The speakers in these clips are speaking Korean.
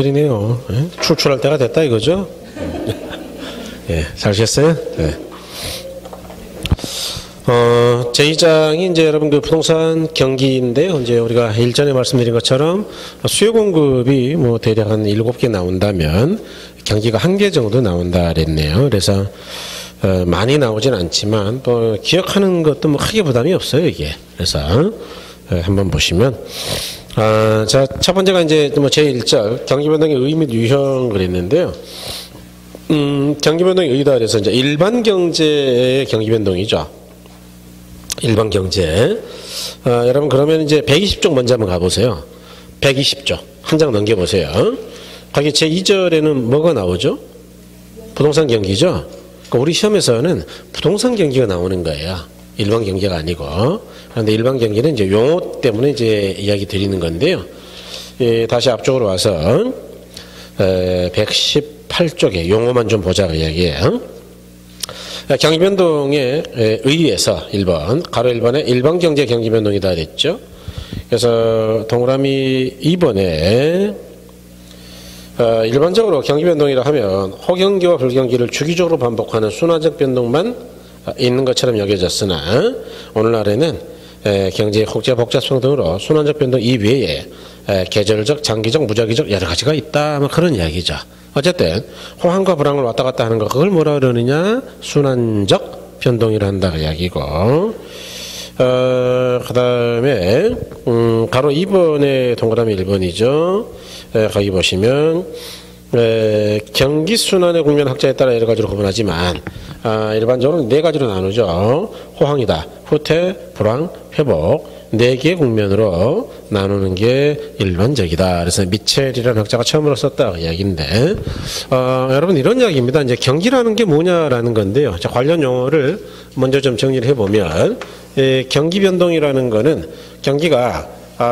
이네요. 출출할 때가 됐다 이거죠? 예, 잘 쉬었어요? 네. 제2장이 이제 여러분 그 부동산 경기인데요. 이제 우리가 일전에 말씀드린 것처럼 수요 공급이 뭐 대략 한 7개 나온다면 경기가 1개 정도 나온다 그랬네요. 그래서 많이 나오진 않지만 또 기억하는 것도 뭐 크게 부담이 없어요, 이게. 그래서 한번 보시면 자, 첫 번째가 이제 뭐 제1절 경기 변동의 의 및 유형 그랬는데요. 경기 변동의 의다 그래서 이제 일반 경제의 경기 변동이죠. 일반 경제. 여러분 그러면 이제 120쪽 먼저 한번 가보세요. 120쪽 한 장 넘겨보세요. 거기 제2절에는 뭐가 나오죠? 부동산 경기죠. 그러니까 우리 시험에서는 부동산 경기가 나오는 거예요. 일반 경제가 아니고. 그런데 일반 경기는 이제 용어 때문에 이제 이야기 드리는 건데요. 예, 다시 앞쪽으로 와서 118쪽에 용어만 좀 보자 그 이야기예요. 경기변동에 의해서 1번 가로 1번에 일반경제 경기변동이다 그랬죠. 그래서 동그라미 2번에 일반적으로 경기변동이라 하면 호경기와 불경기를 주기적으로 반복하는 순환적 변동만 있는 것처럼 여겨졌으나 오늘날에는 경제의 혹자 복잡성 등으로 순환적 변동 이외에 계절적, 장기적, 무작위적 여러 가지가 있다. 뭐 그런 이야기죠. 어쨌든 호황과 불황을 왔다 갔다 하는 거 그걸 뭐라 그러느냐? 순환적 변동이라 한다 그 이야기고. 그다음에 가로 2번에 동그라미 1번이죠. 거기 보시면 경기 순환의 국면 학자에 따라 여러 가지로 구분하지만 일반적으로 네 가지로 나누죠. 호황이다, 후퇴, 불황, 회복. 네 개의 국면으로 나누는 게 일반적이다. 그래서 미첼이라는 학자가 처음으로 썼다 그 이야기인데, 여러분 이런 이야기입니다. 이제 경기라는 게 뭐냐라는 건데요. 자, 관련 용어를 먼저 좀 정리를 해보면, 경기 변동이라는 거는 경기가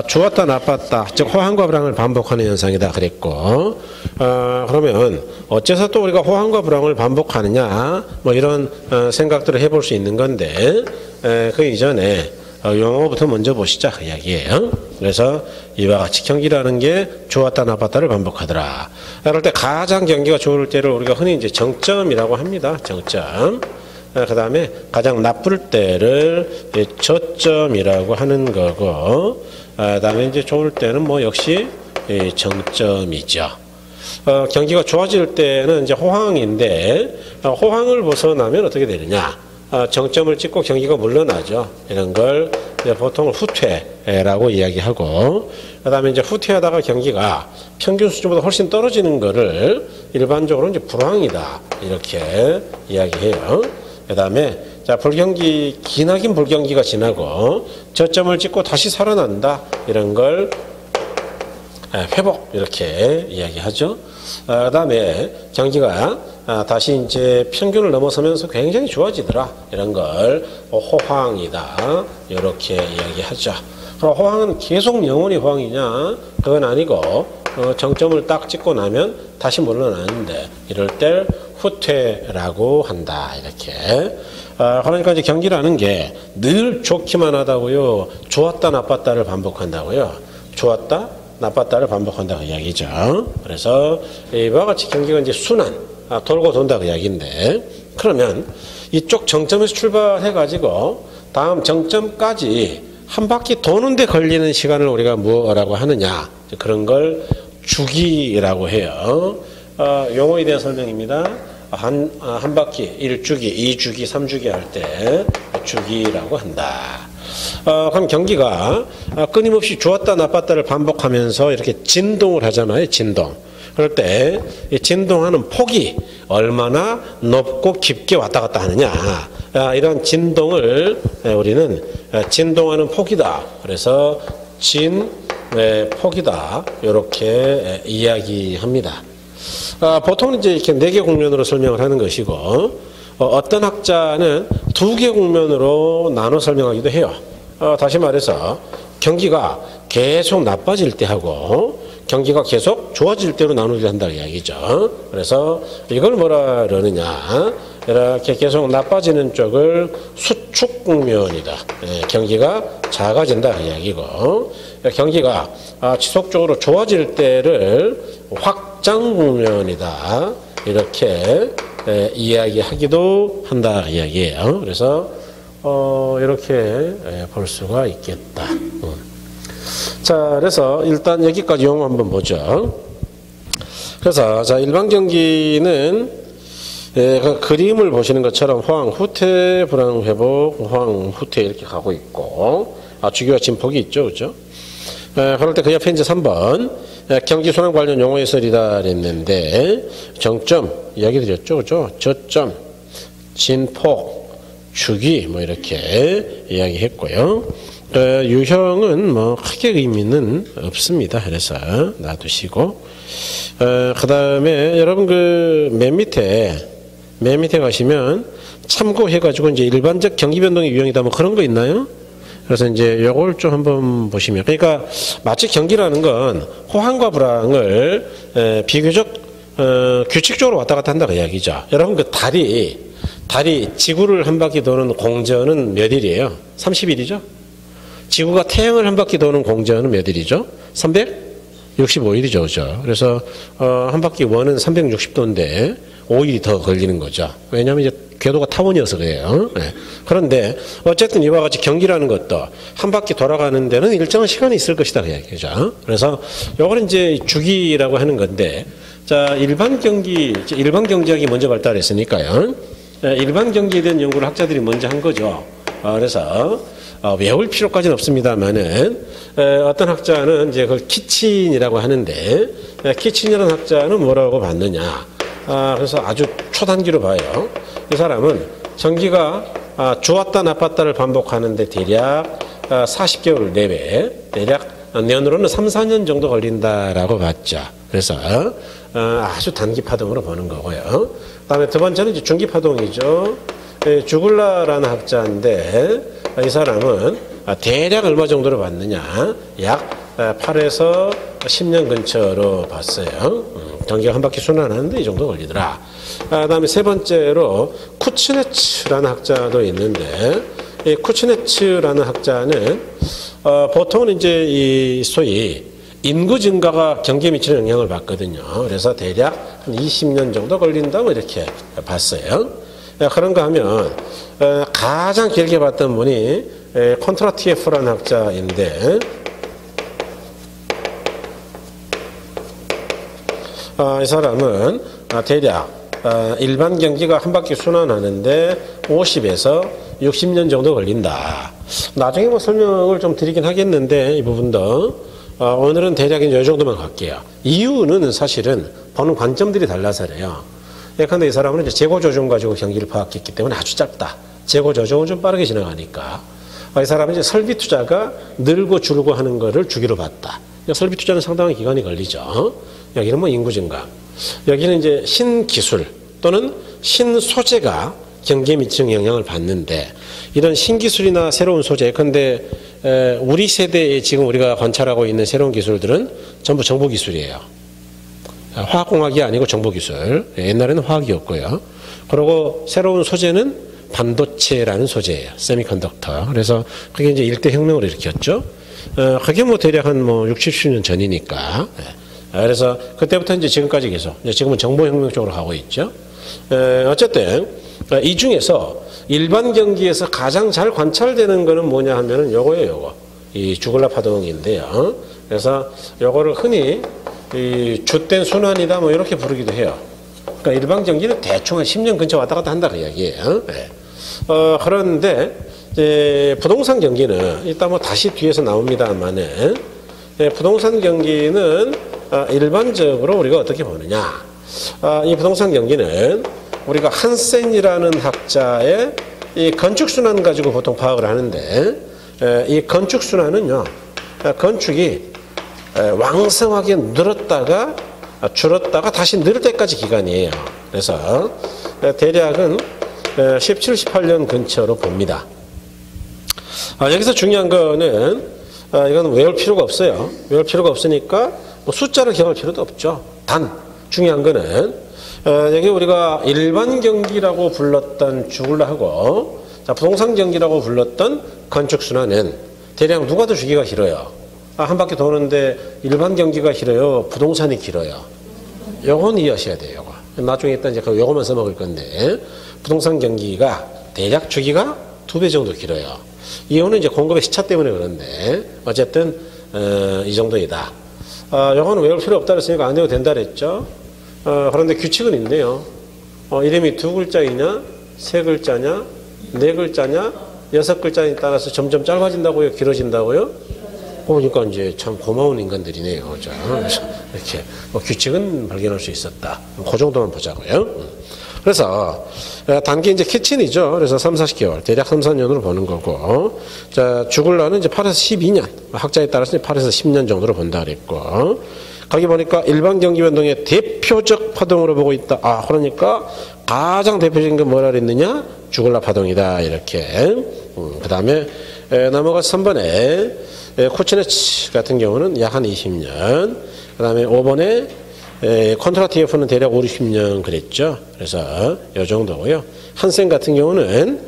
좋았다 나빴다, 즉 호황과 불황을 반복하는 현상이다 그랬고, 그러면 어째서 또 우리가 호황과 불황을 반복하느냐, 뭐 이런 생각들을 해볼 수 있는 건데, 그 이전에 용어부터 먼저 보시자 그 이야기예요. 그래서 이와 같이 경기라는 게 좋았다 나빴다를 반복하더라. 그럴 때 가장 경기가 좋을 때를 우리가 흔히 이제 정점이라고 합니다. 정점. 그 다음에 가장 나쁠 때를 저점이라고 하는 거고, 그 다음에 이제 좋을 때는 뭐 역시 정점이죠. 경기가 좋아질 때는 이제 호황인데, 호황을 벗어나면 어떻게 되느냐? 정점을 찍고 경기가 물러나죠. 이런 걸 보통 후퇴라고 이야기하고, 그 다음에 이제 후퇴하다가 경기가 평균 수준보다 훨씬 떨어지는 거를 일반적으로 이제 불황이다. 이렇게 이야기해요. 그 다음에 자, 불경기, 기나긴 불경기가 지나고 저점을 찍고 다시 살아난다. 이런 걸 회복. 이렇게 이야기하죠. 그 다음에 경기가 다시 이제 평균을 넘어서면서 굉장히 좋아지더라. 이런 걸 호황이다. 이렇게 이야기하죠. 그럼 호황은 계속 영원히 호황이냐? 그건 아니고 정점을 딱 찍고 나면 다시 물러나는데 이럴 때 후퇴라고 한다. 이렇게. 그러니까 이제 경기라는 게 늘 좋기만 하다고요. 좋았다 나빴다를 반복한다고요. 좋았다 나빴다를 반복한다고 이야기죠. 그래서 이와 같이 경기가 이제 순환, 돌고 돈다 그 이야기인데, 그러면 이쪽 정점에서 출발해 가지고 다음 정점까지 한 바퀴 도는데 걸리는 시간을 우리가 뭐라고 하느냐? 그런 걸 주기라고 해요. 용어에 대한 설명입니다. 한 바퀴 1주기, 2주기, 3주기 할 때 주기라고 한다. 그럼 경기가 끊임없이 좋았다 나빴다를 반복하면서 이렇게 진동을 하잖아요. 진동. 그럴 때 이 진동하는 폭이 얼마나 높고 깊게 왔다 갔다 하느냐. 이런 진동을 우리는 진동하는 폭이다. 그래서 진폭이다. 이렇게 이야기합니다. 보통 이제 이렇게 4개 국면으로 설명을 하는 것이고, 어떤 학자는 2개 국면으로 나눠 설명하기도 해요. 다시 말해서 경기가 계속 나빠질 때 하고 경기가 계속 좋아질 때로 나누게 한다는 이야기죠. 그래서 이걸 뭐라 그러느냐? 이렇게 계속 나빠지는 쪽을 수축 국면이다. 경기가 작아진다 그 이야기고, 경기가 지속적으로 좋아질 때를 확장 국면이다. 이렇게 이야기하기도 한다 그 이야기예요. 그래서 이렇게 볼 수가 있겠다. 자, 그래서 일단 여기까지 용어 한번 보죠. 그래서 자, 일반 경기는 그 그림을 보시는 것처럼 호황 후퇴, 불황 회복, 호황 후퇴 이렇게 가고 있고, 주기와 진폭이 있죠, 그렇죠? 그럴 때 그 옆에 이제 3번 경기 순환 관련 용어 해설이다 그랬는데, 정점 이야기 드렸죠, 그렇죠? 저점, 진폭, 주기 뭐 이렇게 이야기했고요. 유형은 뭐 크게 의미는 없습니다. 그래서 놔두시고, 그 다음에 여러분 그 맨 밑에 가시면 참고해가지고 이제 일반적 경기 변동의 유형이다 뭐 그런 거 있나요? 그래서 이제 요걸 좀 한번 보시면, 그러니까 마치 경기라는 건 호황과 불황을 비교적 규칙적으로 왔다 갔다 한다 그 이야기죠. 여러분 그 달이 지구를 한 바퀴 도는 공전은 몇 일이에요? 30일이죠? 지구가 태양을 한 바퀴 도는 공전은 몇 일이죠? 365일이죠. 그죠? 그래서 한 바퀴 원은 360도인데 5일이 더 걸리는 거죠. 왜냐하면 이제 궤도가 타원이어서 그래요. 네. 그런데 어쨌든 이와 같이 경기라는 것도 한 바퀴 돌아가는 데는 일정한 시간이 있을 것이다. 그죠? 그래서 요거는 이제 주기라고 하는 건데, 자, 일반 경제학이 먼저 발달했으니까요. 일반 경기에 대한 연구를 학자들이 먼저 한 거죠. 그래서 외울 필요까지는 없습니다만은 어떤 학자는 이제 그걸 키친이라고 하는데, 키친이라는 학자는 뭐라고 봤느냐? 그래서 아주 초단기로 봐요. 이 사람은 전기가 좋았다 나빴다를 반복하는데 대략 40개월 내외, 대략 년으로는 3, 4년 정도 걸린다라고 봤죠. 그래서 아주 단기 파동으로 보는 거고요. 그다음에 두 번째는 이제 중기 파동이죠. 주글라라는 학자인데, 이 사람은 대략 얼마 정도로 봤느냐? 약 8에서 10년 근처로 봤어요. 경기가 한 바퀴 순환하는데 이 정도 걸리더라. 그다음에 세 번째로 쿠츠네츠라는 학자도 있는데, 이 쿠츠네츠라는 학자는 보통은 이제 이 소위 인구 증가가 경기에 미치는 영향을 봤거든요. 그래서 대략 한 20년 정도 걸린다고 이렇게 봤어요. 그런가 하면 가장 길게 봤던 분이 콘트라티에프라는 학자인데, 이 사람은 대략 일반 경기가 한 바퀴 순환하는데 50에서 60년 정도 걸린다. 나중에 뭐 설명을 좀 드리긴 하겠는데 이 부분도 오늘은 대략 이 정도만 갈게요. 이유는 사실은 보는 관점들이 달라서 그래요. 예컨대 이 사람은 이제 재고 조정 가지고 경기를 파악했기 때문에 아주 짧다. 재고 조정은 좀 빠르게 지나가니까. 이 사람은 이제 설비 투자가 늘고 줄고 하는 거를 주기로 봤다. 설비 투자는 상당한 기간이 걸리죠. 여기는 뭐 인구 증가. 여기는 이제 신기술 또는 신소재가 경기에 미치는 영향을 받는데, 이런 신기술이나 새로운 소재, 예컨대 우리 세대에 지금 우리가 관찰하고 있는 새로운 기술들은 전부 정보기술이에요. 화학공학이 아니고 정보기술. 옛날에는 화학이었고요. 그리고 새로운 소재는 반도체라는 소재예요. 세미컨덕터. 그래서 그게 이제 일대 혁명을 일으켰죠. 그게 뭐 대략 한 뭐 60, 70년 전이니까. 그래서 그때부터 이제 지금까지 계속, 지금은 정보혁명 쪽으로 가고 있죠. 어쨌든 이 중에서 일반 경기에서 가장 잘 관찰되는 거는 뭐냐 하면은 요거예요, 요거. 이 주글라 파동인데요. 그래서 요거를 흔히 이 주된 순환이다 뭐 이렇게 부르기도 해요. 그러니까 일반 경기는 대충 한 10년 근처 왔다 갔다 한다 그 이야기예요. 그런데 이제 부동산 경기는 일단 뭐 다시 뒤에서 나옵니다만은, 부동산 경기는 일반적으로 우리가 어떻게 보느냐? 이 부동산 경기는 우리가 한센이라는 학자의 이 건축순환 가지고 보통 파악을 하는데, 이 건축순환은요, 건축이 왕성하게 늘었다가 줄었다가 다시 늘 때까지 기간이에요. 그래서 대략은 17, 18년 근처로 봅니다. 여기서 중요한 거는 이건 외울 필요가 없어요. 외울 필요가 없으니까 뭐 숫자를 기억할 필요도 없죠. 단 중요한 거는 여기 우리가 일반 경기라고 불렀던 주굴라하고 부동산 경기라고 불렀던 건축순환은 대략 누가 더 주기가 길어요? 한 바퀴 도는데 일반 경기가 길어요? 부동산이 길어요? 요건 이해하셔야 돼요. 요거. 나중에 일단 이제 요거만 써먹을 건데 부동산 경기가 대략 주기가 2배 정도 길어요. 이유는 이제 공급의 시차 때문에 그런데 어쨌든 이 정도이다. 요거는 외울 필요 없다 그랬으니까 안 해도 된다 그랬죠. 그런데 규칙은 있네요. 이름이 2글자이냐, 3글자냐, 4글자냐, 6글자에 따라서 점점 짧아진다고요, 길어진다고요? 그러니까 이제 참 고마운 인간들이네요. 그죠? 이렇게 규칙은 발견할 수 있었다. 그 정도만 보자고요. 그래서 단기 이제 키친이죠. 그래서 3, 40개월, 대략 3, 4년으로 보는 거고, 자 주굴라는 이제 8에서 12년, 학자에 따라서 8에서 10년 정도로 본다 그랬고, 거기 보니까 일반 경기 변동의 대표적 파동으로 보고 있다. 그러니까 가장 대표적인 건 뭐라 그랬느냐? 주굴라 파동이다. 이렇게. 그 다음에 넘어가서 3번에 코치네치 같은 경우는 약 한 20년. 그 다음에 5번에 콘트라티에프는 대략 5, 60년 그랬죠. 그래서 이 정도고요. 한센 같은 경우는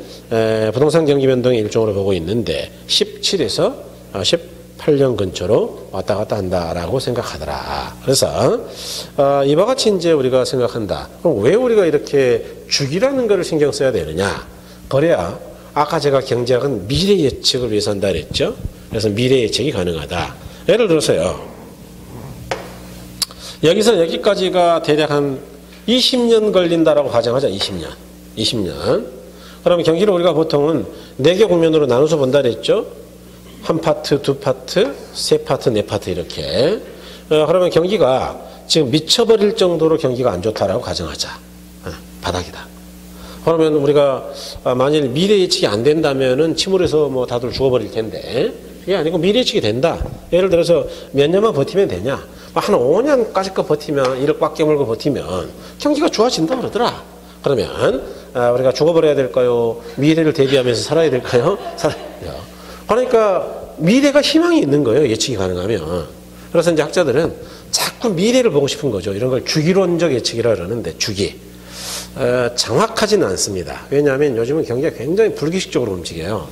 부동산 경기 변동의 일종으로 보고 있는데 17에서 18년 근처로 왔다 갔다 한다라고 생각하더라. 그래서 이와 같이 이제 우리가 생각한다. 그럼 왜 우리가 이렇게 주기라는 것을 신경 써야 되느냐? 그래야 아까 제가 경제학은 미래 예측을 위해서 한다 그랬죠. 그래서 미래 예측이 가능하다. 예를 들어서요. 여기서 여기까지가 대략 한 20년 걸린다라고 가정하자. 20년. 그러면 경기를 우리가 보통은 4개 국면으로 나눠서 본다 그랬죠. 한 파트, 2파트, 3파트, 4파트 이렇게. 그러면 경기가 지금 미쳐버릴 정도로 경기가 안 좋다라고 가정하자. 바닥이다. 그러면 우리가 만일 미래 예측이 안 된다면은 침울해서 뭐 다들 죽어버릴 텐데, 그게 아니고 미래 예측이 된다. 예를 들어서 몇 년만 버티면 되냐? 한 5년까지 거 버티면, 이를 꽉 깨물고 버티면 경기가 좋아진다 그러더라. 그러면 우리가 죽어버려야 될까요? 미래를 대비하면서 살아야 될까요? 살아야죠. 그러니까 미래가 희망이 있는 거예요. 예측이 가능하면. 그래서 이제 학자들은 자꾸 미래를 보고 싶은 거죠. 이런 걸 주기론적 예측이라 그러는데 주기. 정확하지는 않습니다. 왜냐하면 요즘은 경기가 굉장히 불규칙적으로 움직여요.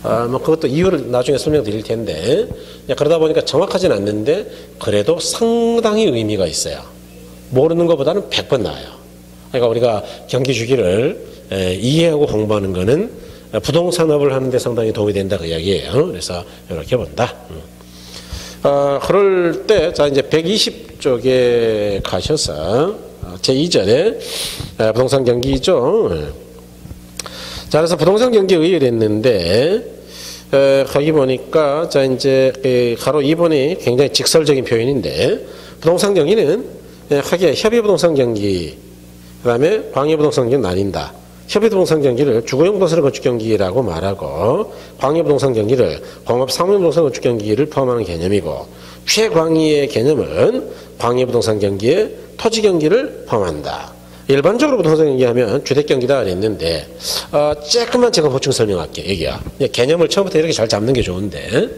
뭐 그것도 이유를 나중에 설명드릴 텐데, 그러다 보니까 정확하지는 않는데 그래도 상당히 의미가 있어요. 모르는 것보다는 100번 나아요. 그러니까 우리가 경기 주기를 이해하고 공부하는 거는 부동산업을 하는 데 상당히 도움이 된다 그 이야기예요. 그래서 이렇게 본다. 그럴 때, 자, 이제 120쪽에 가셔서 제2절에 부동산 경기죠. 자, 그래서 부동산 경기 의의했는데, 거기 보니까, 자, 이제, 가로 2번이 굉장히 직설적인 표현인데, 부동산 경기는 크게 협의부동산 경기, 그 다음에 광의부동산 경기는 나뉜다. 협의부동산 경기를 주거용 부동산 건축 경기라고 말하고, 광의부동산 경기를 공업 상업부동산 건축 경기를 포함하는 개념이고, 최광의의 개념은 광의부동산 경기에 토지 경기를 포함한다. 일반적으로 부동산 경기하면 주택 경기다 그랬는데, 조금만 제가 보충 설명할게요. 여기야. 개념을 처음부터 이렇게 잘 잡는 게 좋은데,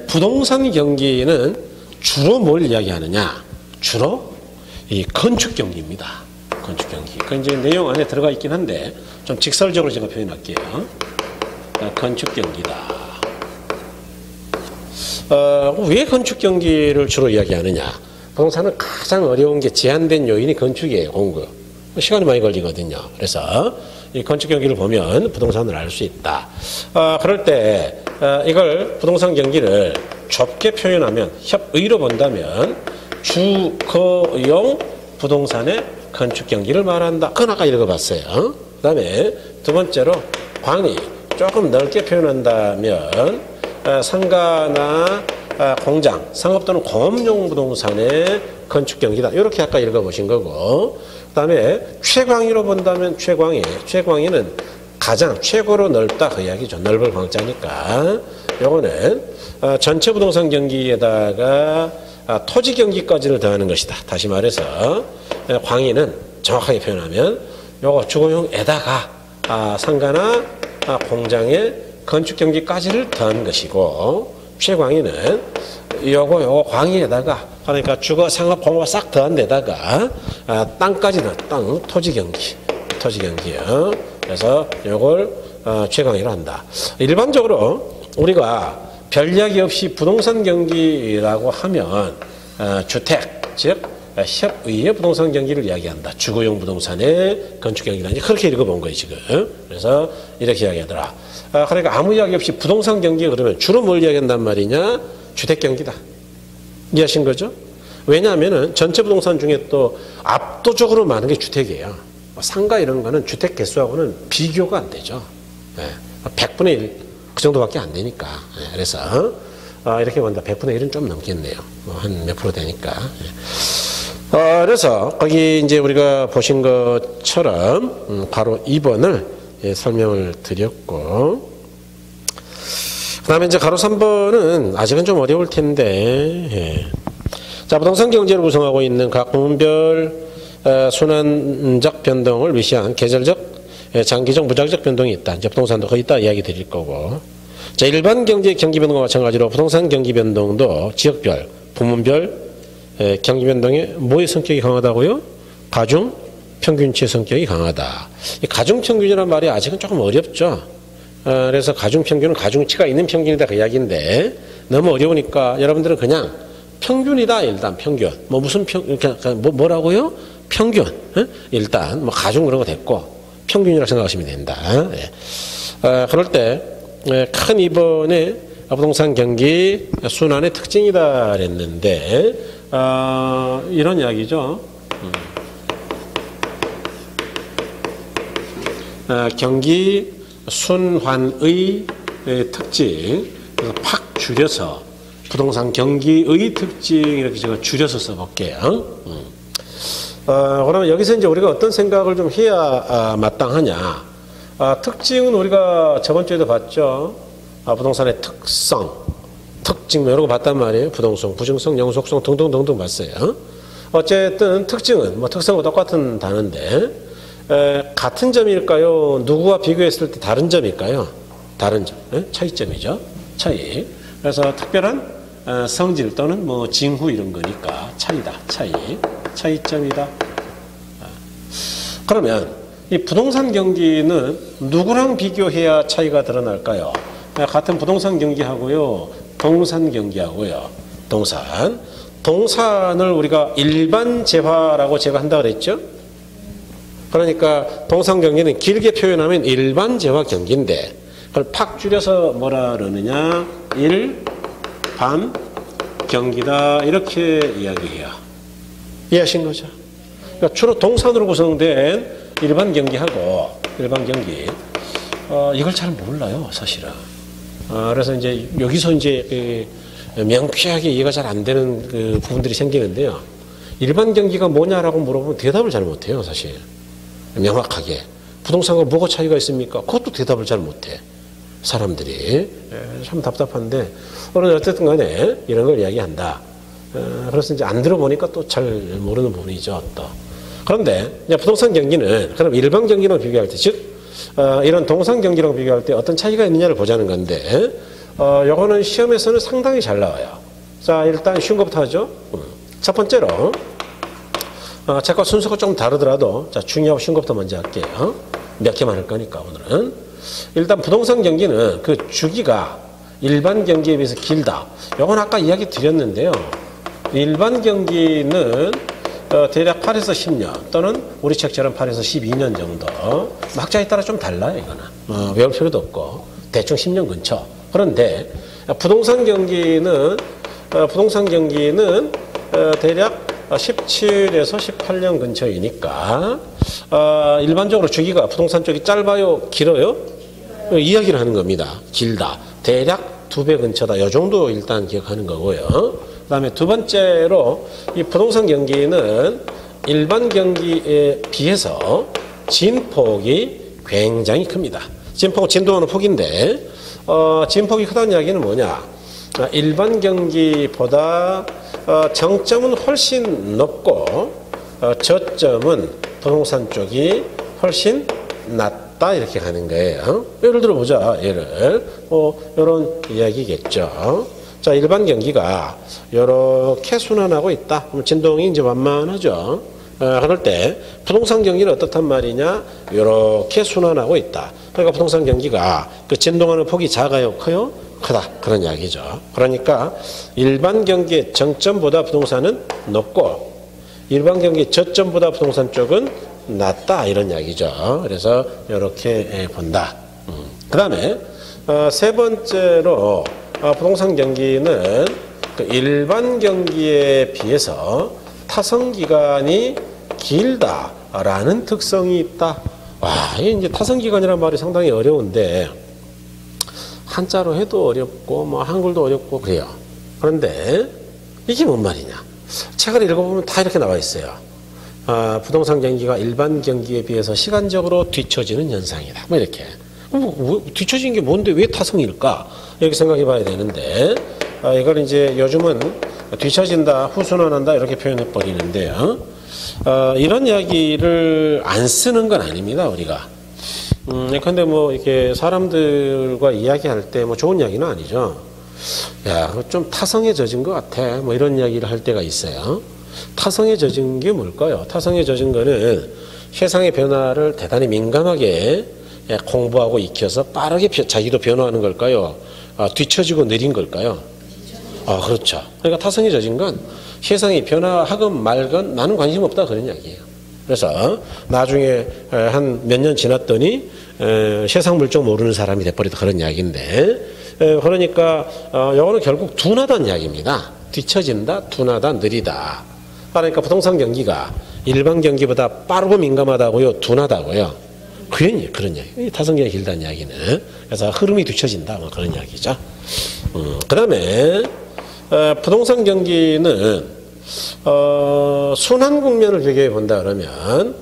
부동산 경기는 주로 뭘 이야기하느냐? 주로 이 건축 경기입니다. 건축 경기. 그 이제 내용 안에 들어가 있긴 한데 좀 직설적으로 제가 표현할게요. 건축 경기다. 왜 건축 경기를 주로 이야기하느냐? 부동산은 가장 어려운 게 제한된 요인이 건축이에요. 공급. 시간이 많이 걸리거든요. 그래서 이 건축 경기를 보면 부동산을 알 수 있다. 그럴 때 이걸 부동산 경기를 좁게 표현하면 협의로 본다면 주거용 부동산의 건축 경기를 말한다. 그건 아까 읽어봤어요. 그 다음에 두 번째로 광이 조금 넓게 표현한다면 상가나 공장, 상업 또는 공업용 부동산의 건축 경기다. 이렇게 아까 읽어보신 거고, 그 다음에 최광의로 본다면 최광의는 가장 최고로 넓다 그 이야기죠. 넓을 광자니까. 요거는 전체 부동산 경기에다가 토지 경기까지를 더하는 것이다. 다시 말해서 광의는 정확하게 표현하면 요거 주거용에다가 상가나 공장의 건축 경기까지를 더한 것이고, 최광희는 요거 광희에다가 그러니까 주거 상업 공업 싹 더한 데다가 땅까지 넣었다. 토지 경기요. 그래서 요걸 최광희로 한다. 일반적으로 우리가 별 이야기 없이 부동산 경기라고 하면 주택 즉 협의의 부동산 경기를 이야기한다. 주거용 부동산의 건축 경기다. 그렇게 읽어본 거예요 지금. 그래서 이렇게 이야기하더라. 그러니까 아무 이야기 없이 부동산 경기 그러면 주로 뭘 이야기한단 말이냐? 주택 경기다. 이해하신 거죠? 왜냐하면은 전체 부동산 중에 또 압도적으로 많은 게 주택이에요. 상가 이런 거는 주택 개수하고는 비교가 안 되죠. 100분의 1 그 정도밖에 안 되니까. 그래서 이렇게 본다. 100분의 1은 좀 넘겠네요. 한 몇 프로 되니까. 그래서 거기 이제 우리가 보신 것처럼 바로 2번을 설명을 드렸고, 그 다음에 이제 가로 3번은 아직은 좀 어려울 텐데, 자, 부동산 경제를 구성하고 있는 각 부문별 순환적 변동을 위시한 계절적, 장기적, 무작위적 변동이 있다. 이제 부동산도 거의 있다 이야기 드릴 거고. 자, 일반 경제 경기 변동과 마찬가지로 부동산 경기 변동도 지역별, 부문별 경기 변동에 뭐의 성격이 강하다고요? 가중 평균치의 성격이 강하다. 이 가중 평균이라는 말이 아직은 조금 어렵죠. 그래서 가중 평균은 가중치가 있는 평균이다 그 이야기인데 너무 어려우니까 여러분들은 그냥 평균이다. 일단 평균. 뭐 무슨 뭐라고요? 평균. 일단 뭐 가중 그런 거 됐고 평균이라고 생각하시면 된다. 그럴 때 큰 2번의 부동산 경기 순환의 특징이다 그랬는데 이런 이야기죠. 경기 순환의 특징. 그래서 팍 줄여서 부동산 경기의 특징 이렇게 제가 줄여서 써볼게요. 그러면 여기서 이제 우리가 어떤 생각을 좀 해야 마땅하냐? 특징은 우리가 저번 주에도 봤죠. 부동산의 특징 이런 거 봤단 말이에요. 부동성, 부증성, 영속성 등등등등 봤어요. 어쨌든 특징은 뭐 특성과 똑같은 단어인데 같은 점일까요? 누구와 비교했을 때 다른 점일까요? 다른 점, 차이점이죠. 차이. 그래서 특별한 성질 또는 뭐 징후 이런 거니까 차이다. 차이점이다. 그러면 이 부동산 경기는 누구랑 비교해야 차이가 드러날까요? 같은 부동산 경기하고요, 동산 경기하고요. 동산을 우리가 일반 재화라고 제가 한다 그랬죠? 그러니까 동산 경기는 길게 표현하면 일반 재화 경기인데 그걸 팍 줄여서 뭐라 그러느냐? 일반 경기다 이렇게 이야기해요. 이해하신 거죠? 그러니까 주로 동산으로 구성된 일반 경기하고 일반 경기 이걸 잘 몰라요 사실은. 그래서 이제 여기서 이제 명쾌하게 이해가 잘 안 되는 그 부분들이 생기는데요. 일반 경기가 뭐냐라고 물어보면 대답을 잘 못해요 사실. 명확하게 부동산과 뭐가 차이가 있습니까? 그것도 대답을 잘 못해 사람들이. 참 답답한데 어쨌든 간에 이런 걸 이야기한다. 그래서 이제 안 들어보니까 또 잘 모르는 부분이죠 또. 그런데 부동산 경기는 그럼 일반 경기랑 비교할 때, 즉 이런 동산 경기랑 비교할 때 어떤 차이가 있느냐를 보자는 건데 요거는 시험에서는 상당히 잘 나와요. 자, 일단 쉬운 것부터 하죠. 첫 번째로 책과 순서가 좀 다르더라도 자, 중요하고 쉬운 것부터 먼저 할게요. 몇 개만 할 거니까 오늘은. 일단 부동산 경기는 그 주기가 일반 경기에 비해서 길다. 요건 아까 이야기 드렸는데요. 일반 경기는 대략 8에서 10년 또는 우리 책처럼 8에서 12년 정도. 학자에 따라 좀 달라요 이거는. 외울 필요도 없고 대충 10년 근처. 그런데 부동산 경기는 대략 17에서 18년 근처이니까 일반적으로 주기가 부동산 쪽이 짧아요? 길어요? 이야기를 하는 겁니다. 길다. 대략 2배 근처다. 이 정도 일단 기억하는 거고요. 그 다음에 두 번째로 이 부동산 경기는 일반 경기에 비해서 진폭이 굉장히 큽니다. 진폭은 진동하는 폭인데 진폭이 크다는 이야기는 뭐냐? 일반 경기보다 정점은 훨씬 높고 저점은 부동산 쪽이 훨씬 낮다 이렇게 가는 거예요. 예를 들어 보자. 이런 이야기겠죠. 자, 일반 경기가 이렇게 순환하고 있다. 그럼 진동이 이제 완만하죠. 그럴 때 부동산 경기는 어떻단 말이냐? 이렇게 순환하고 있다. 그러니까 부동산 경기가 그 진동하는 폭이 작아요, 커요? 크다. 그런 이야기죠. 그러니까 일반 경기의 정점보다 부동산은 높고 일반 경기 저점보다 부동산 쪽은 낮다. 이런 이야기죠. 그래서 이렇게 본다. 그 다음에 세 번째로 부동산 경기는 그 일반 경기에 비해서 타성 기간이 길다라는 특성이 있다. 와, 이게 이제 타성 기간이라는 말이 상당히 어려운데 한자로 해도 어렵고 뭐 한글도 어렵고 그래요. 그런데 이게 뭔 말이냐? 책을 읽어보면 다 이렇게 나와 있어요. 부동산 경기가 일반 경기에 비해서 시간적으로 뒤처지는 현상이다. 뭐 이렇게. 뒤처진 게 뭔데 왜 타성일까? 이렇게 생각해 봐야 되는데 이걸 이제 요즘은 뒤처진다, 후순환한다 이렇게 표현해 버리는데요. 이런 이야기를 안 쓰는 건 아닙니다, 우리가. 근데 뭐 이렇게 사람들과 이야기할 때 뭐 좋은 이야기는 아니죠. 야, 좀 타성에 젖은 것 같아. 뭐 이런 이야기를 할 때가 있어요. 타성에 젖은 게 뭘까요? 타성에 젖은 거는 세상의 변화를 대단히 민감하게 공부하고 익혀서 빠르게 자기도 변화하는 걸까요? 뒤처지고 느린 걸까요? 그렇죠. 그러니까 타성에 젖은 건 세상이 변화하건 말건 나는 관심 없다 그런 이야기예요. 그래서 나중에 한 몇 년 지났더니 세상 물정 모르는 사람이 돼버리다 그런 이야기인데 그러니까 이거는 결국 둔하다는 이야기입니다. 뒤처진다, 둔하다, 느리다. 그러니까 부동산 경기가 일반 경기보다 빠르고 민감하다고요, 둔하다고요. 그런 이야기. 타성기가 길다는 이야기는. 그래서 흐름이 뒤처진다. 뭐 그런 이야기죠. 그 다음에, 부동산 경기는, 순환 국면을 비교해 본다 그러면,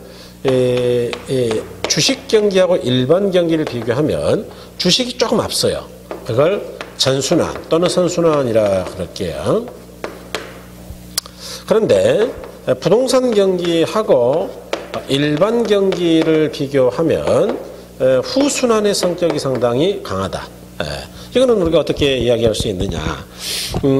주식 경기하고 일반 경기를 비교하면 주식이 조금 앞서요. 그걸 전순환 또는 선순환이라 그럴게요. 그런데, 부동산 경기하고 일반 경기를 비교하면 후순환의 성격이 상당히 강하다. 이거는 우리가 어떻게 이야기할 수 있느냐.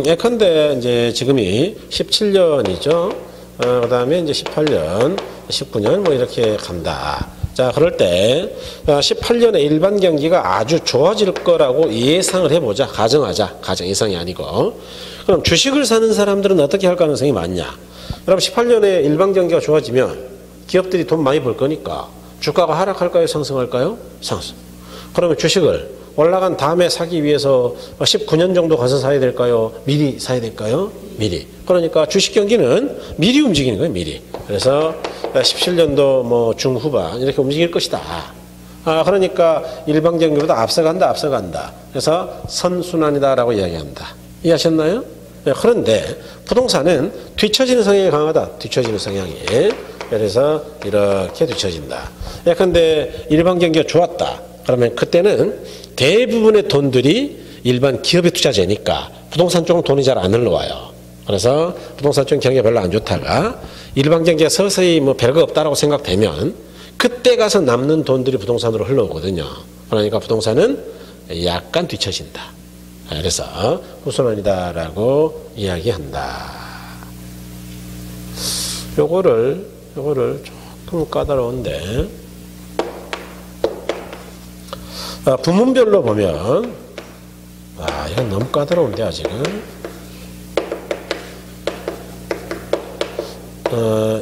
예컨대 이제 지금이 17년이죠. 그 다음에 이제 18년, 19년 뭐 이렇게 간다. 자, 그럴 때 18년에 일반 경기가 아주 좋아질 거라고 예상을 해보자. 가정하자. 예상이 아니고. 그럼 주식을 사는 사람들은 어떻게 할 가능성이 많냐. 그럼 18년에 일반 경기가 좋아지면 기업들이 돈 많이 벌 거니까 주가가 하락할까요? 상승할까요? 상승. 그러면 주식을 올라간 다음에 사기 위해서 19년 정도 가서 사야 될까요? 미리 사야 될까요? 미리. 그러니까 주식 경기는 미리 움직이는 거예요. 미리. 그래서 17년도 뭐 중후반 이렇게 움직일 것이다. 그러니까 일반 경기보다 앞서간다. 그래서 선순환이다라고 이야기합니다. 이해하셨나요? 네, 그런데 부동산은 뒤처지는 성향이 강하다. 뒤처지는 성향이. 그래서 이렇게 뒤처진다. 예컨대 일반 경기가 좋았다. 그러면 그때는 대부분의 돈들이 일반 기업에 투자되니까 부동산 쪽은 돈이 잘 안 흘러와요. 그래서 부동산 쪽 경기가 별로 안 좋다가 일반 경기가 서서히 뭐 별거 없다라고 생각되면 그때 가서 남는 돈들이 부동산으로 흘러오거든요. 그러니까 부동산은 약간 뒤처진다. 그래서 후순환이다라고 이야기한다. 요거를 조금 까다로운데 부문별로 보면 이건 너무 까다로운데 아직은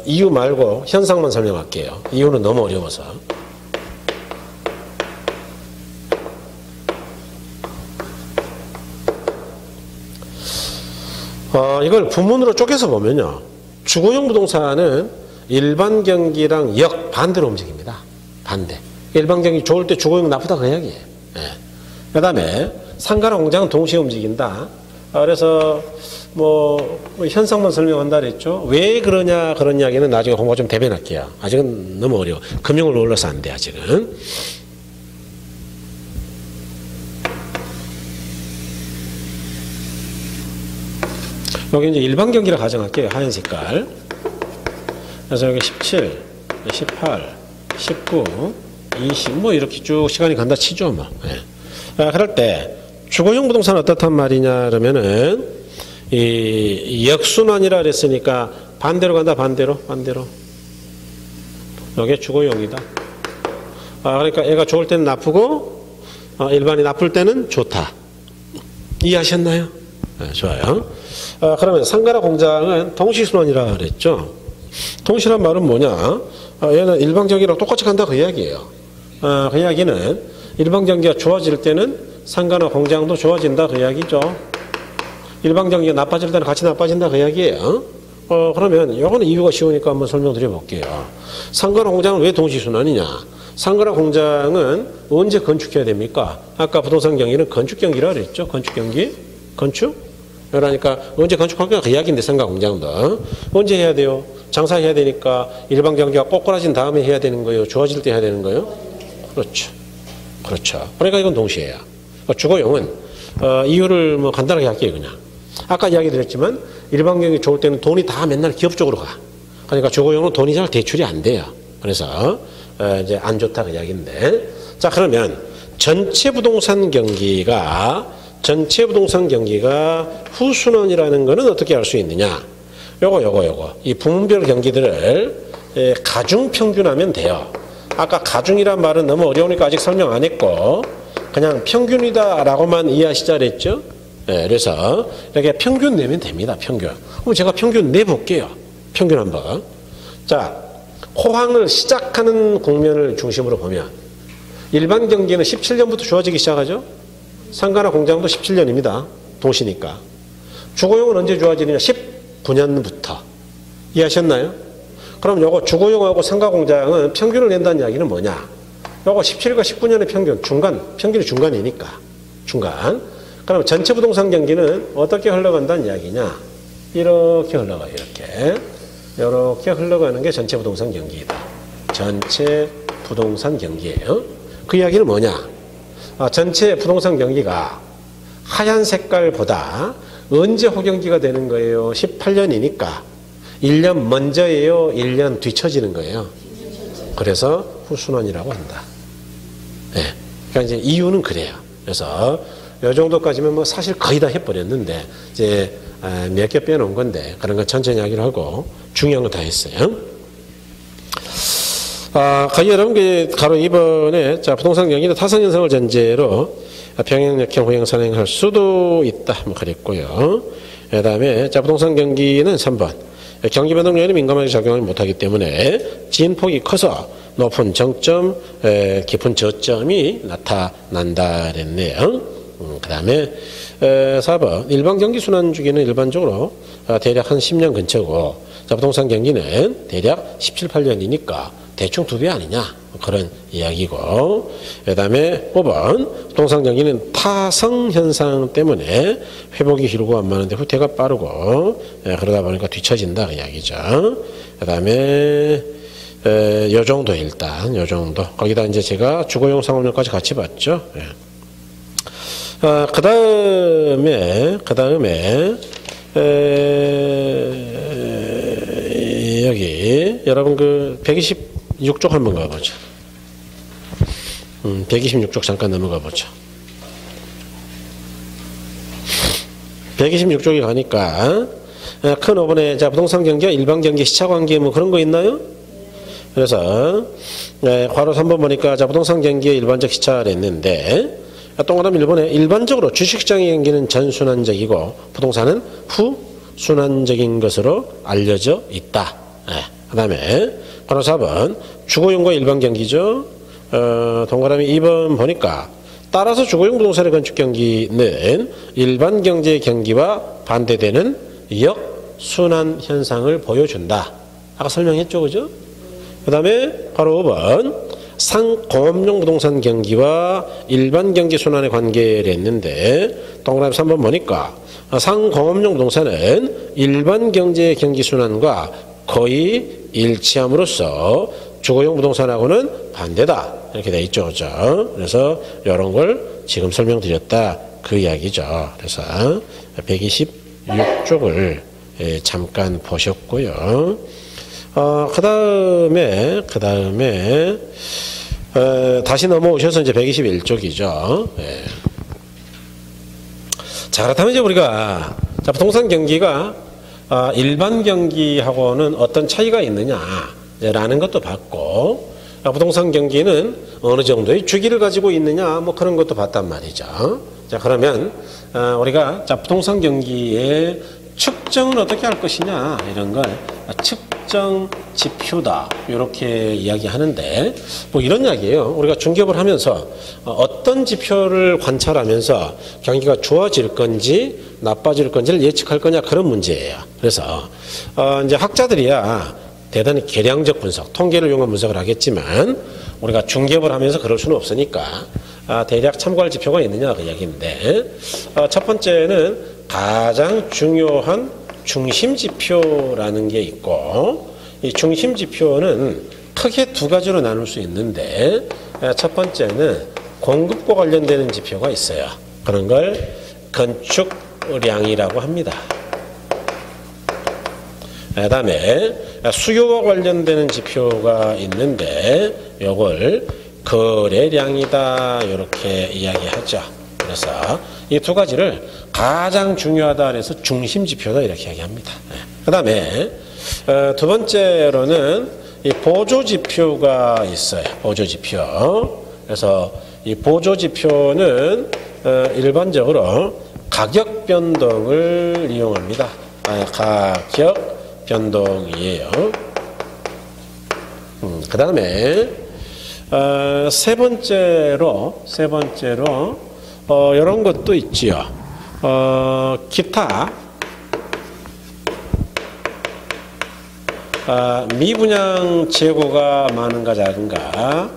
이유 말고 현상만 설명할게요. 이유는 너무 어려워서. 이걸 부문으로 쪼개서 보면요. 주거용 부동산은 일반 경기랑 역반대로 움직입니다. 반대. 일반 경기 좋을 때 주거용 나쁘다 그 이야기예요. 그 다음에 상가랑 공장은 동시에 움직인다. 그래서 뭐 현상만 설명한다 그랬죠. 왜 그러냐 그런 이야기는 나중에 공부가 좀 대변할게요. 아직은 너무 어려워. 금융을 놀라서 안 돼 아직은. 여기 이제 일반 경기를 가정할게요. 하얀 색깔. 그래서 여기 17, 18, 19, 20 뭐 이렇게 쭉 시간이 간다 치죠 뭐. 그럴 때 주거용 부동산 어떻단 말이냐 그러면은 이 역순환이라 그랬으니까 반대로 간다. 반대로. 이게 주거용이다. 그러니까 애가 좋을 때는 나쁘고 일반이 나쁠 때는 좋다. 이해하셨나요? 네, 좋아요. 그러면 상가나 공장은 동시순환이라 그랬죠. 동시란 말은 뭐냐? 얘는 일방전기랑 똑같이 간다 그 이야기예요. 그 이야기는 일방전기가 좋아질 때는 상가나 공장도 좋아진다 그 이야기죠. 일방전기가 나빠질 때는 같이 나빠진다 그 이야기예요. 그러면 이거는 이유가 쉬우니까 한번 설명드려 볼게요. 상가나 공장은 왜 동시순환이냐? 상가나 공장은 언제 건축해야 됩니까? 아까 부동산 경기는 건축 경기라 그랬죠. 건축 경기? 건축? 그러니까 언제 건축할까 그 이야기인데 상가 공장도 언제 해야 돼요? 장사해야 되니까 일반 경기가 꼬꾸라진 다음에 해야 되는 거예요? 좋아질 때 해야 되는 거예요? 그렇죠. 그러니까 이건 동시에요. 주거용은 이유를 뭐 간단하게 할게요. 그냥 아까 이야기 드렸지만 일반 경기 좋을 때는 돈이 다 맨날 기업 쪽으로 가. 그러니까 주거용은 돈이 잘 대출이 안 돼요. 그래서 이제 안 좋다 그 이야기인데, 자 그러면 전체 부동산 경기가 후순환이라는 거는 어떻게 알 수 있느냐? 요거 이 부문별 경기들을 가중평균하면 돼요. 아까 가중이란 말은 너무 어려우니까 아직 설명 안 했고 그냥 평균이다라고만 이해하시자 그랬죠. 그래서 이렇게 평균 내면 됩니다. 평균. 그럼 제가 평균 내볼게요. 평균 한번. 자, 호황을 시작하는 국면을 중심으로 보면 일반 경기는 17년부터 좋아지기 시작하죠. 상가나 공장도 17년입니다. 도시니까. 주거용은 언제 좋아지느냐? 19년부터. 이해하셨나요? 그럼 요거 주거용하고 상가 공장은 평균을 낸다는 이야기는 뭐냐? 요거 17과 19년의 평균, 평균이 중간이니까. 중간. 그럼 전체 부동산 경기는 어떻게 흘러간다는 이야기냐? 이렇게 흘러가요. 이렇게 흘러가는 게 전체 부동산 경기이다. 전체 부동산 경기예요. 그 이야기는 뭐냐? 전체 부동산 경기가 하얀 색깔보다 언제 호경기가 되는 거예요? 18년이니까 1년 먼저예요? 1년 뒤처지는 거예요. 그래서 후순환이라고 한다. 네. 그러니까 이제 이유는 그래요. 그래서 이 정도까지면 뭐 사실 거의 다 해버렸는데 이제 몇 개 빼놓은 건데 그런 거 천천히 하기로 하고 중요한 거 다 했어요. 거의 여러분 가로 2번에 자 부동산 경기는 타선 현상을 전제로 병행역형 호행 선행할 수도 있다. 뭐 그랬고요. 그다음에 자 부동산 경기는 3번 경기 변동 요인에 민감하게 작용을 못하기 때문에 진폭이 커서 높은 정점, 깊은 저점이 나타난다 그랬네요. 그다음에 4번 일반 경기 순환 주기는 일반적으로 대략 한 10년 근처고 자 부동산 경기는 대략 17, 18년이니까 대충 2배 아니냐 그런 이야기고 그다음에 5번 부동산 경기는 타성 현상 때문에 회복이 길고 안 많은데 후퇴가 빠르고 그러다 보니까 뒤처진다 그 이야기죠. 그다음에 요 정도 일단 요 정도 거기다 이제 제가 주거용 상업용까지 같이 봤죠. 그 다음에 여기 여러분 그 126쪽 한번 가보죠. 126쪽 잠깐 넘어가 보죠. 126쪽에 가니까 큰 5번에 자 부동산 경기와 일반 경기 시차 관계 뭐 그런 거 있나요? 그래서 괄호 3번 보니까 자 부동산 경기의 일반적 시차를 했는데 동그라미 1번에 일반적으로 주식시장의 경기는 전순환적이고 부동산은 후순환적인 것으로 알려져 있다. 그 다음에 괄호 4번 주거용과 일반 경기죠. 동그라미 2번 보니까 따라서 주거용 부동산의 건축 경기는 일반 경제 경기와 반대되는 역순환 현상을 보여준다. 아까 설명했죠, 그죠? 그 다음에 바로 5번 상공업용 부동산 경기와 일반 경기 순환의 관계를 했는데 동그라미 3번 보니까 상공업용 부동산은 일반 경제 경기 순환과 거의 일치함으로써 주거용 부동산하고는 반대다. 이렇게 돼 있죠. 그죠? 그래서 이런 걸 지금 설명드렸다. 그 이야기죠. 그래서 126쪽을 잠깐 보셨고요. 그 다음에 다시 넘어오셔서 이제 121쪽이죠. 자, 그렇다면 이제 우리가 자, 부동산 경기가 일반 경기하고는 어떤 차이가 있느냐라는 것도 봤고, 부동산 경기는 어느 정도의 주기를 가지고 있느냐 뭐 그런 것도 봤단 말이죠. 자, 그러면 우리가 자, 부동산 경기의 측정은 어떻게 할 것이냐 이런 걸 측정 지표다 이렇게 이야기하는데, 뭐 이런 이야기예요. 우리가 중개업을 하면서 어떤 지표를 관찰하면서 경기가 좋아질 건지 나빠질 건지를 예측할 거냐 그런 문제예요. 그래서 이제 학자들이야 대단히 계량적 분석, 통계를 이용한 분석을 하겠지만 우리가 중개업을 하면서 그럴 수는 없으니까 대략 참고할 지표가 있느냐 그 이야기인데, 첫 번째는 가장 중요한 중심지표라는 게 있고, 이 중심지표는 크게 두 가지로 나눌 수 있는데, 첫 번째는 공급과 관련되는 지표가 있어요. 그런 걸 건축량이라고 합니다. 그 다음에 수요와 관련되는 지표가 있는데 이걸 거래량이다 이렇게 이야기하죠. 그래서 이 두 가지를 가장 중요하다 그래서 중심지표다 이렇게 이야기합니다. 그 다음에 두 번째로는 이 보조지표가 있어요. 보조지표. 그래서 이 보조지표는 일반적으로 가격 변동을 이용합니다. 가격 변동이에요. 그 다음에 세 번째로 이런 것도 있지요. 기타 미분양 재고가 많은가 작은가,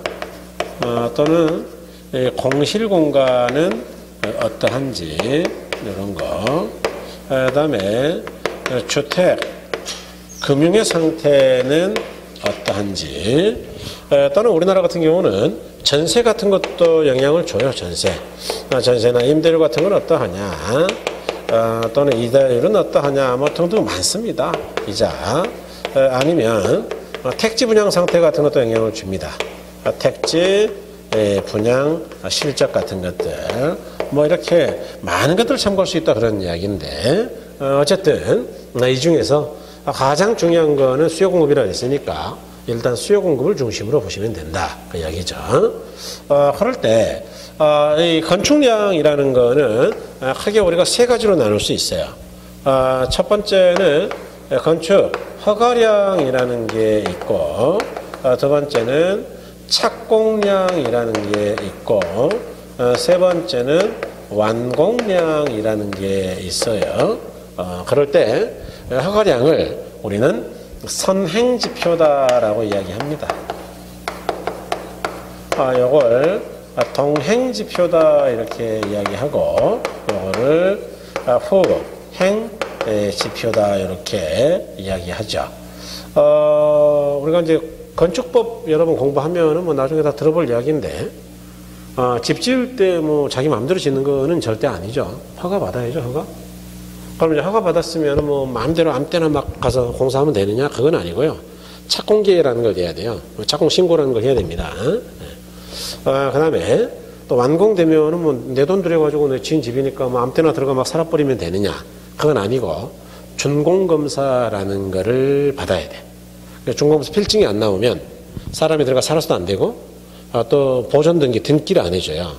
또는 공실 공간은 어떠한지 이런 거. 그 다음에 주택 금융의 상태는 어떠한지, 또는 우리나라 같은 경우는 전세 같은 것도 영향을 줘요. 전세나 임대료 같은 건 어떠하냐, 또는 이자율은 어떠하냐, 뭐 등등 많습니다. 이자 아니면 택지 분양 상태 같은 것도 영향을 줍니다. 택지 분양 실적 같은 것들, 뭐 이렇게 많은 것들을 참고할 수 있다 그런 이야기인데, 어쨌든 이 중에서 가장 중요한 거는 수요 공급이라고 했으니까 일단 수요 공급을 중심으로 보시면 된다 그 이야기죠. 그럴 때 이 건축량이라는 거는 크게 우리가 세 가지로 나눌 수 있어요. 첫 번째는 건축 허가량이라는 게 있고, 두 번째는 착공량이라는 게 있고, 세 번째는 완공량이라는 게 있어요. 그럴 때 허가량을 우리는 선행지표다라고 이야기합니다. 요걸 동행지표다 이렇게 이야기하고, 요거를 후행지표다 이렇게 이야기하죠. 우리가 이제 건축법 여러분 공부하면은 뭐 나중에 다 들어볼 이야기인데, 집 지을 때 뭐 자기 마음대로 짓는 거는 절대 아니죠. 허가 받아야죠, 허가. 그럼 이제 허가 받았으면 뭐 마음대로 아무 때나 막 가서 공사하면 되느냐? 그건 아니고요. 착공계획이라는 걸 해야 돼요. 착공 신고라는 걸 해야 됩니다. 그 다음에 또 완공되면은 뭐 내 돈 들여가지고 내 지은 집이니까 뭐 아무 때나 들어가 막 살아버리면 되느냐? 그건 아니고 준공검사라는 거를 받아야 돼. 준공검사 필증이 안 나오면 사람이 들어가 살아서도 안 되고, 또 보존 등기 등기를 안 해줘요.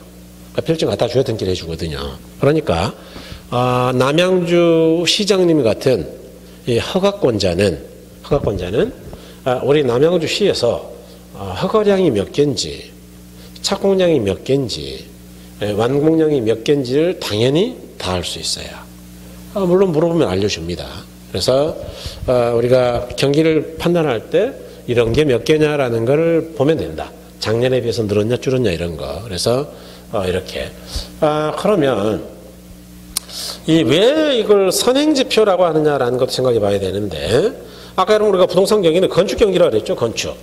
그러니까 필증 갖다 줘야 등기를 해주거든요. 그러니까 남양주 시장님 같은 이 허가권자는 우리 남양주시에서 허가량이 몇 개인지, 착공량이 몇 개인지, 완공량이 몇 개인지를 당연히 다 알 수 있어요. 물론 물어보면 알려줍니다. 그래서 우리가 경기를 판단할 때 이런 게 몇 개냐라는 걸 보면 된다. 작년에 비해서 늘었냐 줄었냐 이런 거. 그래서 이렇게 그러면 왜 이걸 선행지표라고 하느냐라는 것도 생각해 봐야 되는데, 아까 여러분 우리가 부동산 경기는 건축 경기라고 그랬죠. 건축.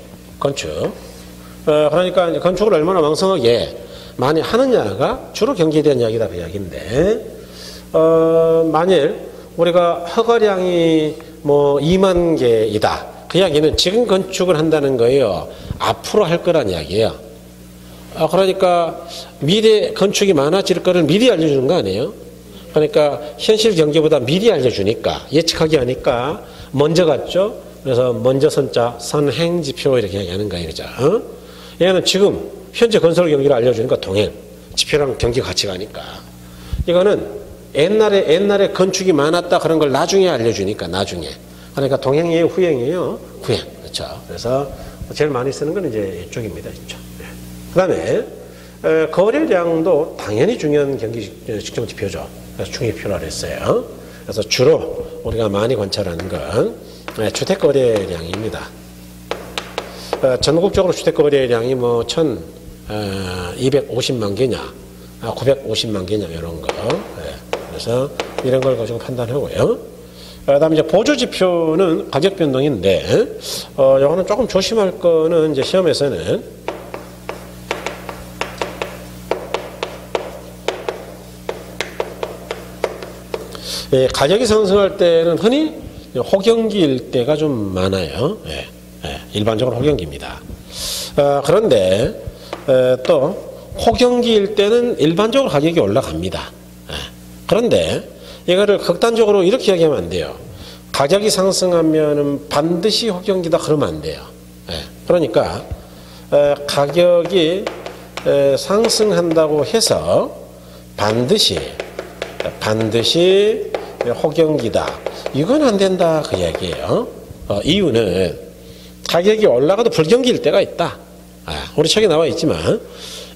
그러니까 이제 건축을 얼마나 왕성하게 많이 하느냐가 주로 경기에 대한 이야기다 그 이야기인데, 만일 우리가 허가량이 뭐 2만 개이다. 그 이야기는 지금 건축을 한다는 거예요. 앞으로 할 거란 이야기예요. 그러니까 미래 건축이 많아질 거를 미리 알려주는 거 아니에요? 그러니까 현실 경기보다 미리 알려주니까 예측하기 하니까 먼저 갔죠. 그래서 먼저 선자 선행지표 이렇게 얘기하는 거예요. 그죠? 얘는 지금 현재 건설 경기를 알려주니까 동행 지표랑 경기 같이 가니까 이거는 옛날에 건축이 많았다 그런 걸 나중에 알려주니까 나중에 그러니까 동행이에요 후행이에요 후행 그렇죠. 그래서 제일 많이 쓰는 건 이제 이쪽입니다. 이쪽. 그다음에 거래량도 당연히 중요한 경기 측정 지표죠. 그래서 중요표라고 했어요. 그래서 주로 우리가 많이 관찰하는 건 주택 거래량입니다. 전국적으로 주택 거래량이 뭐 1,250만 개냐, 950만 개냐 이런 거. 그래서 이런 걸 가지고 판단하고요. 그다음에 이제 보조 지표는 가격 변동인데, 요거는 조금 조심할 거는 이제 시험에서는 가격이 상승할 때는 흔히 호경기일 때가 좀 많아요. 일반적으로 호경기입니다. 그런데 또 호경기일 때는 일반적으로 가격이 올라갑니다. 그런데 이거를 극단적으로 이렇게 이야기하면 안 돼요. 가격이 상승하면은 반드시 호경기다 그러면 안 돼요. 그러니까 가격이 상승한다고 해서 반드시 호경기다 이건 안 된다 그 이야기예요. 이유는 가격이 올라가도 불경기일 때가 있다. 우리 책에 나와 있지만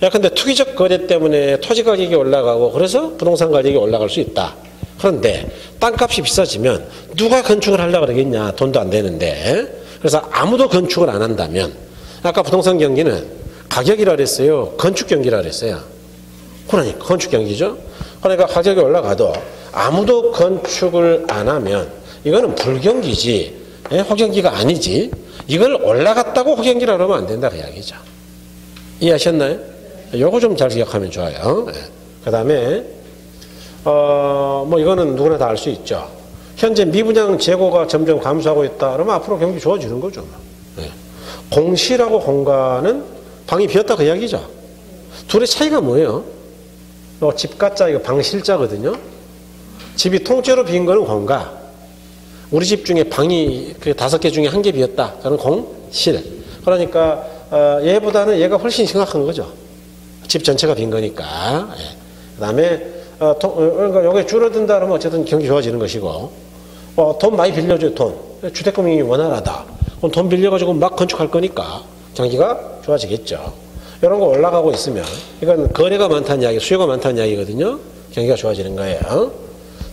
근데 투기적 거래 때문에 토지 가격이 올라가고 그래서 부동산 가격이 올라갈 수 있다. 그런데 땅값이 비싸지면 누가 건축을 하려고 그러겠냐. 돈도 안 되는데. 그래서 아무도 건축을 안 한다면 아까 부동산 경기는 가격이라 그랬어요. 건축 경기라 그랬어요. 그러니까 건축 경기죠. 그러니까 가격이 올라가도 아무도 건축을 안 하면 이거는 불경기지 호경기가 아니지. 이걸 올라갔다고 호경기라 그러면 안 된다 그 이야기죠. 이해하셨나요? 요거 좀 잘 기억하면 좋아요. 그 다음에 뭐 이거는 누구나 다 알 수 있죠. 현재 미분양 재고가 점점 감소하고 있다 그러면 앞으로 경기 좋아지는 거죠. 공실하고 공가는 방이 비었다 그 이야기죠. 둘의 차이가 뭐예요? 집가짜 이거 방실자거든요. 집이 통째로 빈 거는 공가. 우리 집 중에 방이 5개 중에 1개 비었다. 그건 공실. 그러니까 얘보다는 얘가 훨씬 심각한 거죠. 집 전체가 빈 거니까. 그다음에 그러니까 여기 줄어든다 그러면 어쨌든 경기 좋아지는 것이고 돈 많이 빌려줘요. 돈. 주택금융이 원활하다. 그럼 돈 빌려가지고 막 건축할 거니까 경기가 좋아지겠죠. 이런 거 올라가고 있으면 이건 거래가 많다는 이야기, 수요가 많다는 이야기거든요. 경기가 좋아지는 거예요.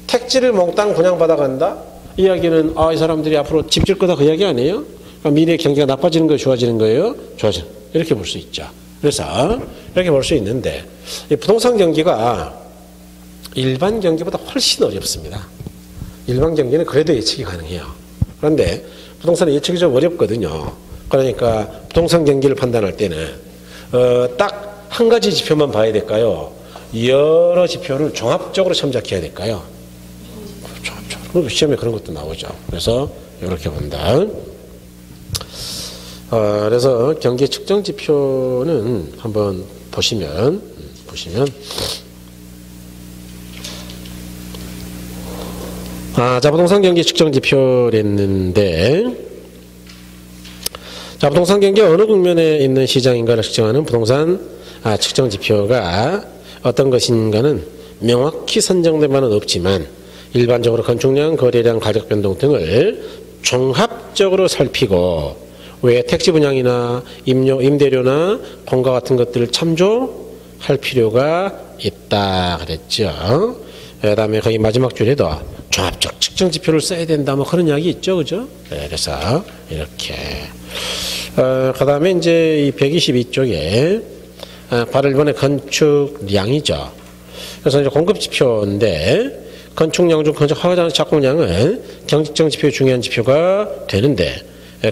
택지를 몽땅 분양받아간다? 이 이야기는 이 사람들이 앞으로 집 질 거다 그 이야기 아니에요? 그러니까 미래 경기가 나빠지는 거예요? 좋아지는 거예요? 좋아지는 이렇게 볼 수 있죠. 그래서 이렇게 볼 수 있는데 이 부동산 경기가 일반 경기보다 훨씬 어렵습니다. 일반 경기는 그래도 예측이 가능해요. 그런데 부동산은 예측이 좀 어렵거든요. 그러니까 부동산 경기를 판단할 때는 딱 한 가지 지표만 봐야 될까요? 여러 지표를 종합적으로 참작해야 될까요? 종합적으로. 시험에 그런 것도 나오죠. 그래서 이렇게 본다. 그래서 경기 측정 지표는 한번 보시면 자, 부동산 경기 측정 지표를 했는데, 자, 부동산 경기 어느 국면에 있는 시장인가를 측정하는 부동산 측정 지표가 어떤 것인가는 명확히 선정된 바는 없지만 일반적으로 건축량, 거래량, 가격 변동 등을 종합적으로 살피고 외 택지 분양이나 임대료나 공가 같은 것들을 참조할 필요가 있다 그랬죠. 그다음에 거기 마지막 줄에도 종합적 측정 지표를 써야 된다 뭐 그런 이야기 있죠, 그죠? 그래서 이렇게 그다음에 이제 이 122쪽에 바로 일본의 건축량이죠. 그래서 이제 공급 지표인데 건축량 중 건축 허가 착공량은 경직정 지표의 중요한 지표가 되는데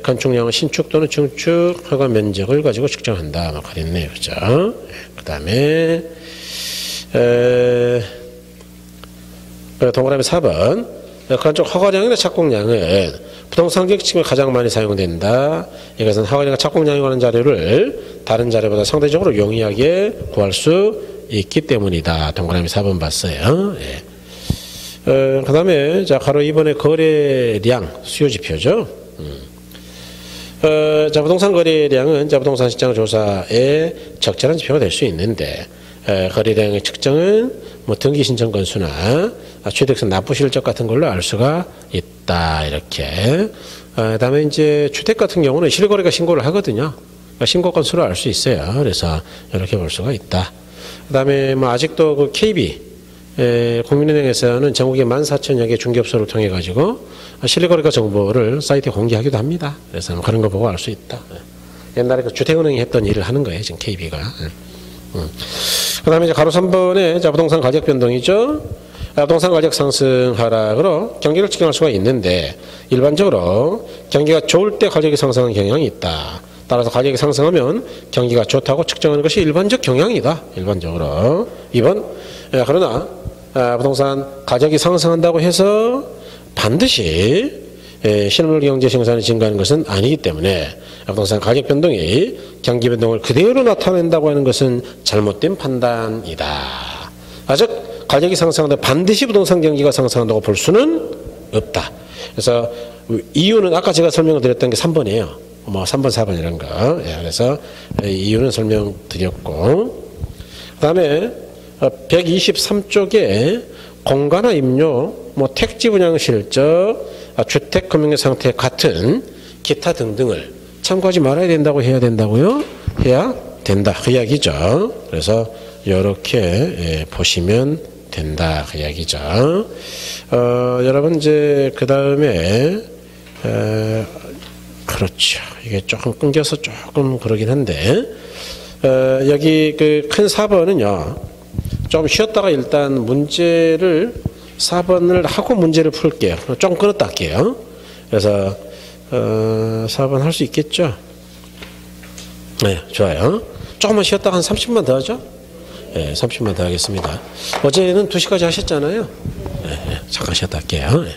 건축량은 신축 또는 증축 허가 면적을 가지고 측정한다. 막 그랬네요, 그죠? 그다음에 동그라미 4번 건축 허가량이나 착공량은 부동산 경기층에 가장 많이 사용된다. 이것은 허가량과 착공량에 관한 자료를 다른 자료보다 상대적으로 용이하게 구할 수 있기 때문이다. 동그라미 4번 봤어요. 그 다음에 자 가로 2번의 거래량 수요 지표죠. 자 부동산 거래량은 자 부동산 시장 조사의 적절한 지표가 될 수 있는데 거래량의 측정은 뭐 등기 신청 건수나 취득세 납부 실적 같은 걸로 알 수가 있다 이렇게. 그다음에 이제 주택 같은 경우는 실거래가 신고를 하거든요. 그러니까 신고 건수로 알 수 있어요. 그래서 이렇게 볼 수가 있다. 그다음에 뭐 아직도 그 KB 국민은행에서는 전국에 14,000여 개 중개업소를 통해 가지고 실거래가 정보를 사이트에 공개하기도 합니다. 그래서 그런 거 보고 알 수 있다. 옛날에 그 주택은행이 했던 일을 하는 거예요. 지금 KB가. 그다음에 이제 가로 3번에 자 부동산 가격 변동이죠. 부동산 가격 상승 하락으로 경기를 측정할 수가 있는데 일반적으로 경기가 좋을 때 가격이 상승하는 경향이 있다. 따라서 가격이 상승하면 경기가 좋다고 측정하는 것이 일반적 경향이다. 일반적으로. 2번 그러나 부동산 가격이 상승한다고 해서 반드시 실물 경제 생산이 증가하는 것은 아니기 때문에 부동산 가격 변동이 경기 변동을 그대로 나타낸다고 하는 것은 잘못된 판단이다. 즉 가격이 상승한다 반드시 부동산 경기가 상승한다고 볼 수는 없다. 그래서 이유는 아까 제가 설명을 드렸던 게 3번이에요. 뭐 3번, 4번 이런 거. 그래서 이유는 설명드렸고, 그다음에 123쪽에 공가나 임료, 뭐 택지 분양 실적, 주택 금융의 상태 같은 기타 등등을 참고하지 말아야 된다고 해야 된다고요? 해야 된다. 그 이야기죠. 그래서 이렇게 보시면 된다. 그 이야기죠. 여러분 이제 그 다음에 그렇죠. 이게 조금 끊겨서 조금 그러긴 한데 여기 그 큰 4번은요. 좀 쉬었다가 일단 문제를 4번을 하고 문제를 풀게요. 좀 끊었다 할게요. 그래서 4번 할 수 있겠죠? 네, 좋아요. 조금만 쉬었다가 한 30분 더 하죠? 네, 30분 더 하겠습니다. 어제는 2시까지 하셨잖아요. 네, 잠깐 쉬었다 할게요. 네.